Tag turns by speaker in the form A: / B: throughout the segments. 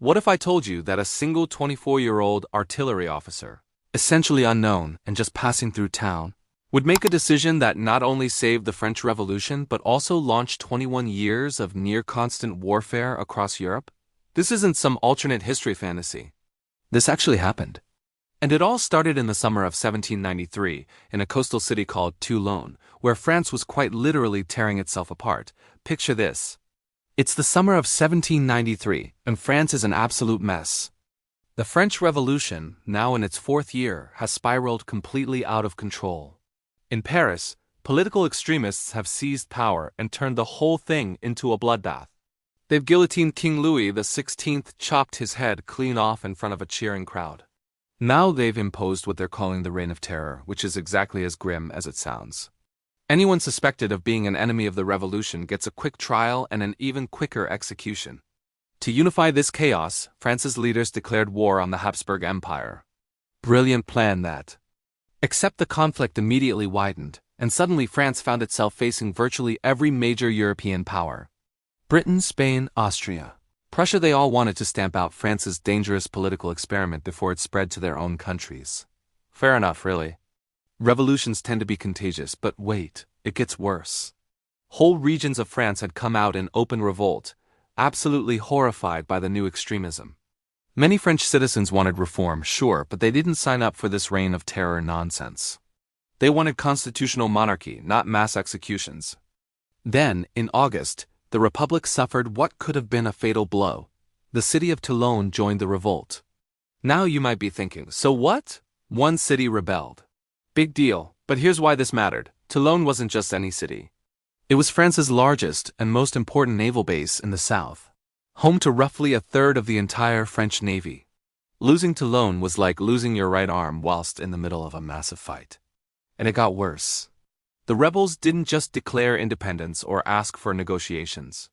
A: What if I told you that a single 24-year-old artillery officer, essentially unknown and just passing through town, would make a decision that not only saved the French Revolution but also launched 21 years of near-constant warfare across Europe? This isn't some alternate history fantasy. This actually happened. And it all started in the summer of 1793 in a coastal city called Toulon, where France was quite literally tearing itself apart. Picture this. It's the summer of 1793, and France is an absolute mess. The French Revolution, now in its fourth year, has spiraled completely out of control. In Paris, political extremists have seized power and turned the whole thing into a bloodbath. They've guillotined King Louis XVI, chopped his head clean off in front of a cheering crowd. Now they've imposed what they're calling the Reign of Terror, which is exactly as grim as it sounds. Anyone suspected of being an enemy of the revolution gets a quick trial and an even quicker execution. To unify this chaos, France's leaders declared war on the Habsburg Empire. Brilliant plan that. Except the conflict immediately widened, and suddenly France found itself facing virtually every major European power. Britain, Spain, Austria, Prussia, they all wanted to stamp out France's dangerous political experiment before it spread to their own countries. Fair enough, really. Revolutions tend to be contagious, but wait, it gets worse. Whole regions of France had come out in open revolt, absolutely horrified by the new extremism. Many French citizens wanted reform, sure, but they didn't sign up for this reign of terror nonsense. They wanted constitutional monarchy, not mass executions. Then, in August, the Republic suffered what could have been a fatal blow. The city of Toulon joined the revolt. Now you might be thinking, so what? One city rebelled. Big deal, but here's why this mattered. Toulon wasn't just any city. It was France's largest and most important naval base in the south, home to roughly a third of the entire French Navy. Losing Toulon was like losing your right arm whilst in the middle of a massive fight. And it got worse. The rebels didn't just declare independence or ask for negotiations.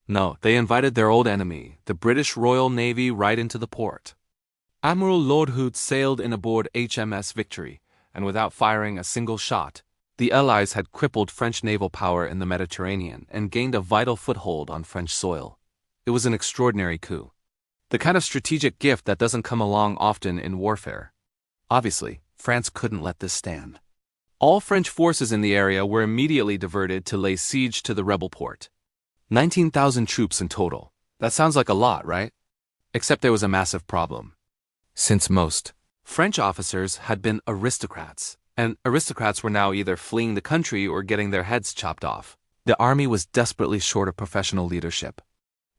A: No, they invited their old enemy, the British Royal Navy, right into the port. Admiral Lord Hood sailed in aboard HMS Victory, and without firing a single shot, the Allies had crippled French naval power in the Mediterranean and gained a vital foothold on French soil. It was an extraordinary coup. The kind of strategic gift that doesn't come along often in warfare. Obviously, France couldn't let this stand. All French forces in the area were immediately diverted to lay siege to the rebel port. 19,000 troops in total. That sounds like a lot, right? Except there was a massive problem. Since most French officers had been aristocrats, and aristocrats were now either fleeing the country or getting their heads chopped off, the army was desperately short of professional leadership.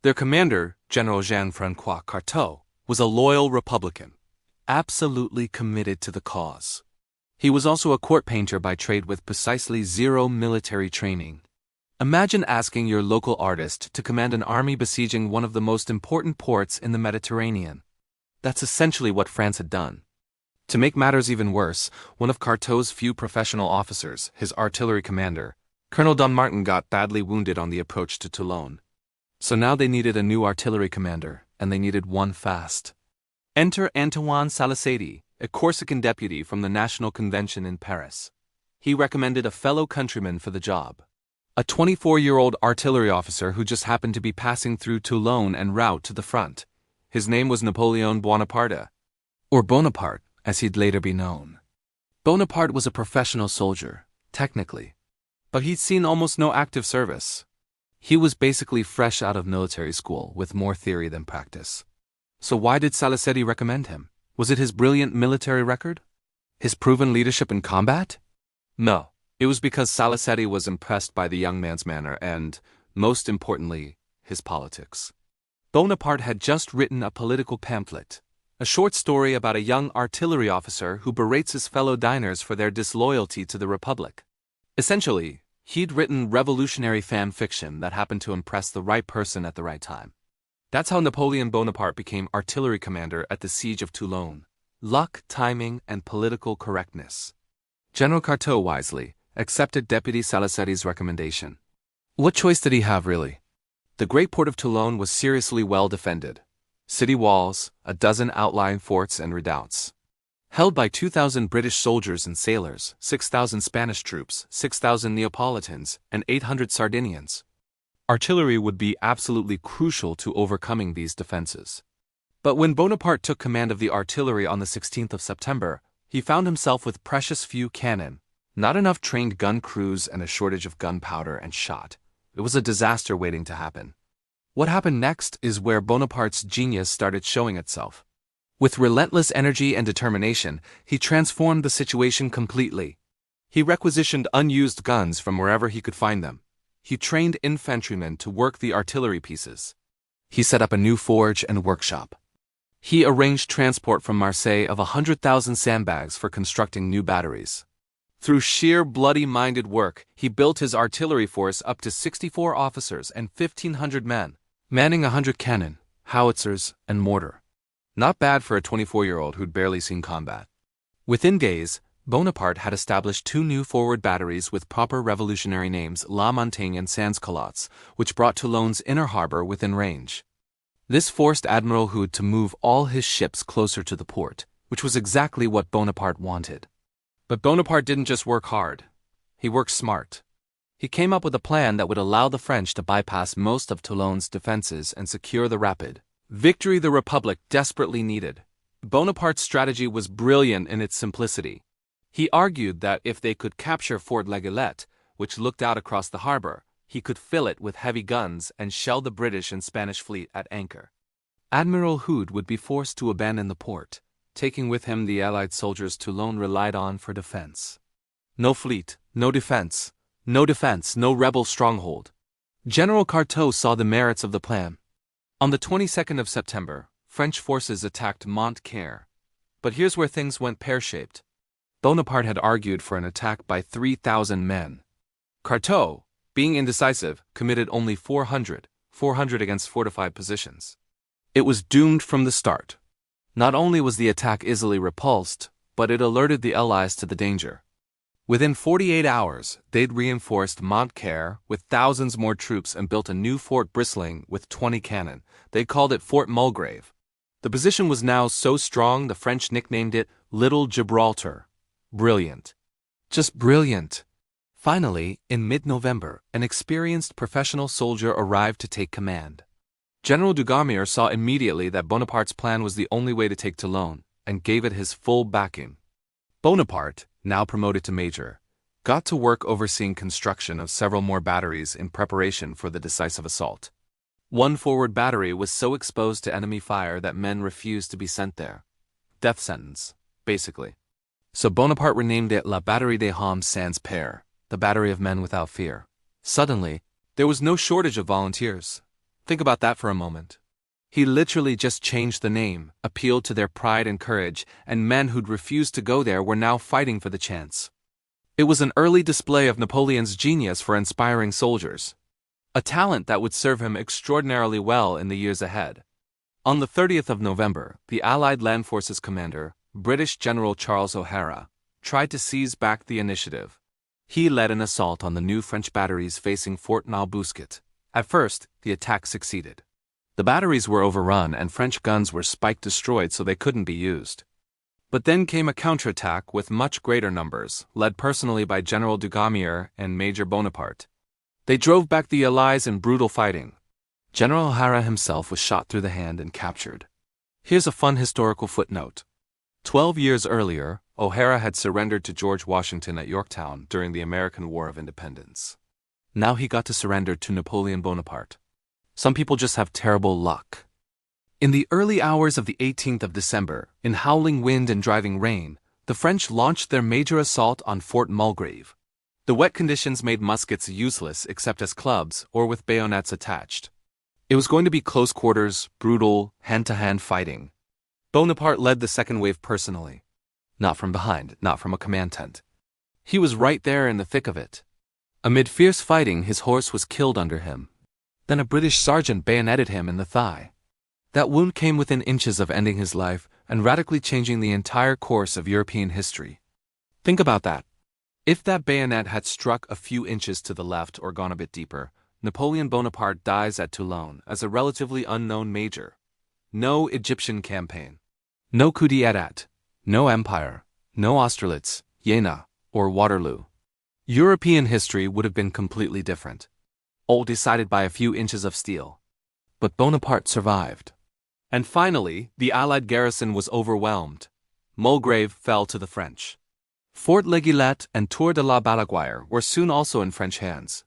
A: Their commander, General Jean-François Carteau, was a loyal Republican, absolutely committed to the cause. He was also a court painter by trade with precisely zero military training. Imagine asking your local artist to command an army besieging one of the most important ports in the Mediterranean. That's essentially what France had done. To make matters even worse, one of Carteau's few professional officers, his artillery commander, Colonel Donmartin, got badly wounded on the approach to Toulon. So now they needed a new artillery commander, and they needed one fast. Enter Antoine Saliceti, a Corsican deputy from the National Convention in Paris. He recommended a fellow countryman for the job. A 24-year-old artillery officer who just happened to be passing through Toulon en route to the front. His name was Napoleon Bonaparte, or Bonaparte, as he'd later be known. Bonaparte was a professional soldier, technically, but he'd seen almost no active service. He was basically fresh out of military school with more theory than practice. So why did Saliceti recommend him? Was it his brilliant military record? His proven leadership in combat? No, it was because Saliceti was impressed by the young man's manner and, most importantly, his politics. Bonaparte had just written a political pamphlet, a short story about a young artillery officer who berates his fellow diners for their disloyalty to the Republic. Essentially, he'd written revolutionary fan fiction that happened to impress the right person at the right time. That's how Napoleon Bonaparte became artillery commander at the Siege of Toulon. Luck, timing, and political correctness. General Carteau wisely accepted Deputy Saliceti's recommendation. What choice did he have, really? The great port of Toulon was seriously well defended. City walls, a dozen outlying forts and redoubts. Held by 2,000 British soldiers and sailors, 6,000 Spanish troops, 6,000 Neapolitans, and 800 Sardinians. Artillery would be absolutely crucial to overcoming these defenses. But when Bonaparte took command of the artillery on the 16th of September, he found himself with precious few cannon, not enough trained gun crews, and a shortage of gunpowder and shot. It was a disaster waiting to happen. What happened next is where Bonaparte's genius started showing itself. With relentless energy and determination, he transformed the situation completely. He requisitioned unused guns from wherever he could find them. He trained infantrymen to work the artillery pieces. He set up a new forge and workshop. He arranged transport from Marseille of 100,000 sandbags for constructing new batteries. Through sheer bloody-minded work, he built his artillery force up to 64 officers and 1,500 men, manning 100 cannon, howitzers, and mortar. Not bad for a 24-year-old who'd barely seen combat. Within days, Bonaparte had established 2 new forward batteries with proper revolutionary names, La Montagne and Sans-Culottes, which brought Toulon's inner harbor within range. This forced Admiral Hood to move all his ships closer to the port, which was exactly what Bonaparte wanted. But Bonaparte didn't just work hard. He worked smart. He came up with a plan that would allow the French to bypass most of Toulon's defenses and secure the rapid victory the Republic desperately needed. Bonaparte's strategy was brilliant in its simplicity. He argued that if they could capture Fort L'Aiglette, which looked out across the harbor, he could fill it with heavy guns and shell the British and Spanish fleet at anchor. Admiral Hood would be forced to abandon the port, taking with him the Allied soldiers Toulon relied on for defense. No fleet, no defense, no rebel stronghold. General Carteau saw the merits of the plan. On the 22nd of September, French forces attacked Montcaire. But here's where things went pear-shaped. Bonaparte had argued for an attack by 3,000 men. Carteau, being indecisive, committed only 400 against fortified positions. It was doomed from the start. Not only was the attack easily repulsed, but it alerted the Allies to the danger. Within 48 hours, they'd reinforced Montcaire with thousands more troops and built a new fort bristling with 20 cannon. They called it Fort Mulgrave. The position was now so strong the French nicknamed it Little Gibraltar. Brilliant. Just brilliant. Finally, in mid-November, an experienced professional soldier arrived to take command. General Dugommier saw immediately that Bonaparte's plan was the only way to take Toulon, and gave it his full backing. Bonaparte, now promoted to major, got to work overseeing construction of several more batteries in preparation for the decisive assault. One forward battery was so exposed to enemy fire that men refused to be sent there. Death sentence, basically. So Bonaparte renamed it La Batterie des Hommes Sans Peur, the battery of men without fear. Suddenly, there was no shortage of volunteers. Think about that for a moment. He literally just changed the name, appealed to their pride and courage, and men who'd refused to go there were now fighting for the chance. It was an early display of Napoleon's genius for inspiring soldiers, a talent that would serve him extraordinarily well in the years ahead. On the 30th of November, the Allied Land Forces commander, British General Charles O'Hara, tried to seize back the initiative. He led an assault on the new French batteries facing Fort Malbousquet. At first, the attack succeeded. The batteries were overrun and French guns were spike-destroyed so they couldn't be used. But then came a counterattack with much greater numbers, led personally by General Dugommier and Major Bonaparte. They drove back the Allies in brutal fighting. General O'Hara himself was shot through the hand and captured. Here's a fun historical footnote. 12 years earlier, O'Hara had surrendered to George Washington at Yorktown during the American War of Independence. Now he got to surrender to Napoleon Bonaparte. Some people just have terrible luck. In the early hours of the 18th of December, in howling wind and driving rain, the French launched their major assault on Fort Mulgrave. The wet conditions made muskets useless except as clubs or with bayonets attached. It was going to be close quarters, brutal, hand-to-hand fighting. Bonaparte led the second wave personally. Not from behind, not from a command tent. He was right there in the thick of it. Amid fierce fighting, his horse was killed under him. Then a British sergeant bayoneted him in the thigh. That wound came within inches of ending his life and radically changing the entire course of European history. Think about that. If that bayonet had struck a few inches to the left or gone a bit deeper, Napoleon Bonaparte dies at Toulon as a relatively unknown major. No Egyptian campaign. No coup d'état. No empire. No Austerlitz, Jena, or Waterloo. European history would have been completely different. All decided by a few inches of steel. But Bonaparte survived. And finally, the Allied garrison was overwhelmed. Mulgrave fell to the French. Fort L'Aiguillette and Tour de la Balaguire were soon also in French hands.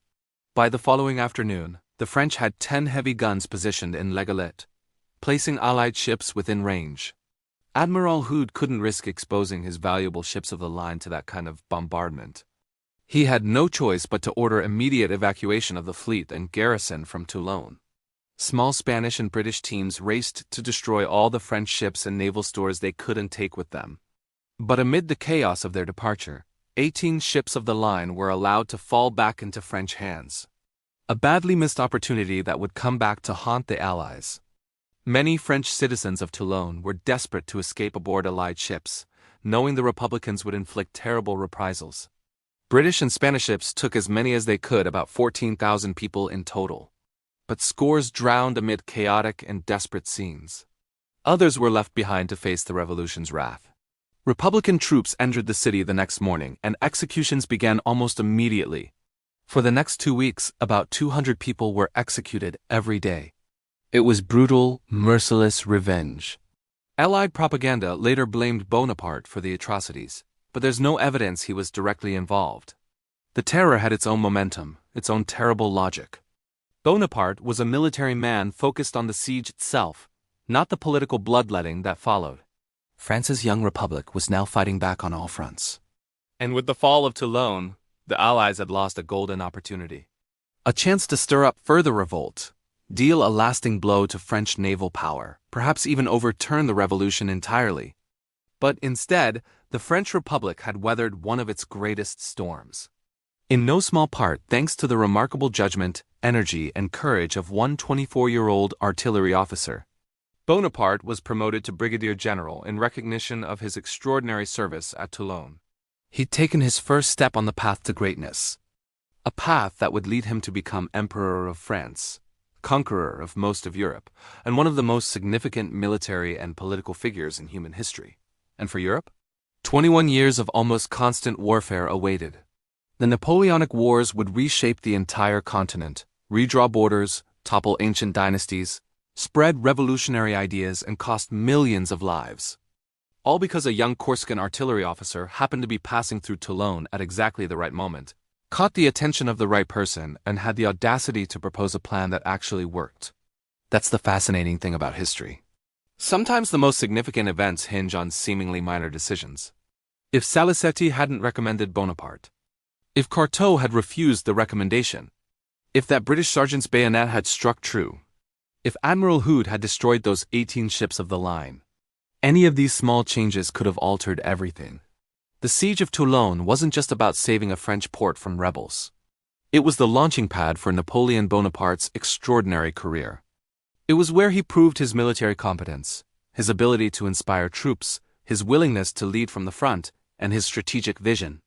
A: By the following afternoon, the French had 10 heavy guns positioned in L'Aiguillette, placing Allied ships within range. Admiral Hood couldn't risk exposing his valuable ships of the line to that kind of bombardment. He had no choice but to order immediate evacuation of the fleet and garrison from Toulon. Small Spanish and British teams raced to destroy all the French ships and naval stores they couldn't take with them. But amid the chaos of their departure, 18 ships of the line were allowed to fall back into French hands. A badly missed opportunity that would come back to haunt the Allies. Many French citizens of Toulon were desperate to escape aboard Allied ships, knowing the Republicans would inflict terrible reprisals. British and Spanish ships took as many as they could, about 14,000 people in total. But scores drowned amid chaotic and desperate scenes. Others were left behind to face the revolution's wrath. Republican troops entered the city the next morning, and executions began almost immediately. For the next 2 weeks, about 200 people were executed every day. It was brutal, merciless revenge. Allied propaganda later blamed Bonaparte for the atrocities, but there's no evidence he was directly involved. The terror had its own momentum, its own terrible logic. Bonaparte was a military man focused on the siege itself, not the political bloodletting that followed. France's young republic was now fighting back on all fronts. And with the fall of Toulon, the Allies had lost a golden opportunity. A chance to stir up further revolt, deal a lasting blow to French naval power, perhaps even overturn the revolution entirely. But instead, the French Republic had weathered one of its greatest storms. In no small part thanks to the remarkable judgment, energy, and courage of one 24-year-old artillery officer. Bonaparte was promoted to brigadier general in recognition of his extraordinary service at Toulon. He'd taken his first step on the path to greatness, a path that would lead him to become Emperor of France, conqueror of most of Europe, and one of the most significant military and political figures in human history. And for Europe? 21 years of almost constant warfare awaited. The Napoleonic Wars would reshape the entire continent, redraw borders, topple ancient dynasties, spread revolutionary ideas, and cost millions of lives. All because a young Corsican artillery officer happened to be passing through Toulon at exactly the right moment, caught the attention of the right person, and had the audacity to propose a plan that actually worked. That's the fascinating thing about history. Sometimes the most significant events hinge on seemingly minor decisions. If Salicetti hadn't recommended Bonaparte, if Carteau had refused the recommendation, if that British sergeant's bayonet had struck true, if Admiral Hood had destroyed those 18 ships of the line, any of these small changes could have altered everything. The Siege of Toulon wasn't just about saving a French port from rebels. It was the launching pad for Napoleon Bonaparte's extraordinary career. It was where he proved his military competence, his ability to inspire troops, his willingness to lead from the front, and his strategic vision.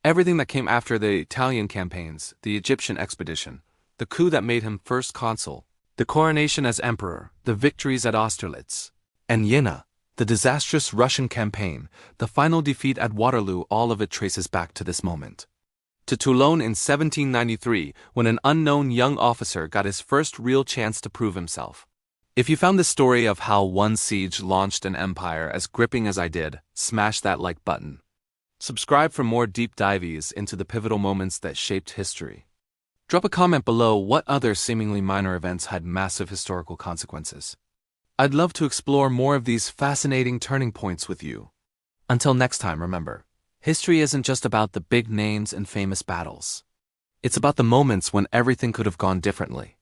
A: Everything that came after the Italian campaigns, the Egyptian expedition, the coup that made him first consul, the coronation as emperor, the victories at Austerlitz, and Jena, the disastrous Russian campaign, the final defeat at Waterloo, all of it traces back to this moment. To Toulon in 1793, when an unknown young officer got his first real chance to prove himself. If you found the story of how one siege launched an empire as gripping as I did, smash that like button. Subscribe for more deep dives into the pivotal moments that shaped history. Drop a comment below what other seemingly minor events had massive historical consequences. I'd love to explore more of these fascinating turning points with you. Until next time, remember, history isn't just about the big names and famous battles. It's about the moments when everything could have gone differently.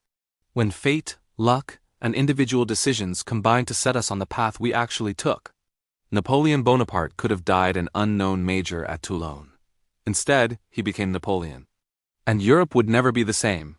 A: When fate, luck, and individual decisions combined to set us on the path we actually took. Napoleon Bonaparte could have died an unknown major at Toulon. Instead, he became Napoleon. And Europe would never be the same.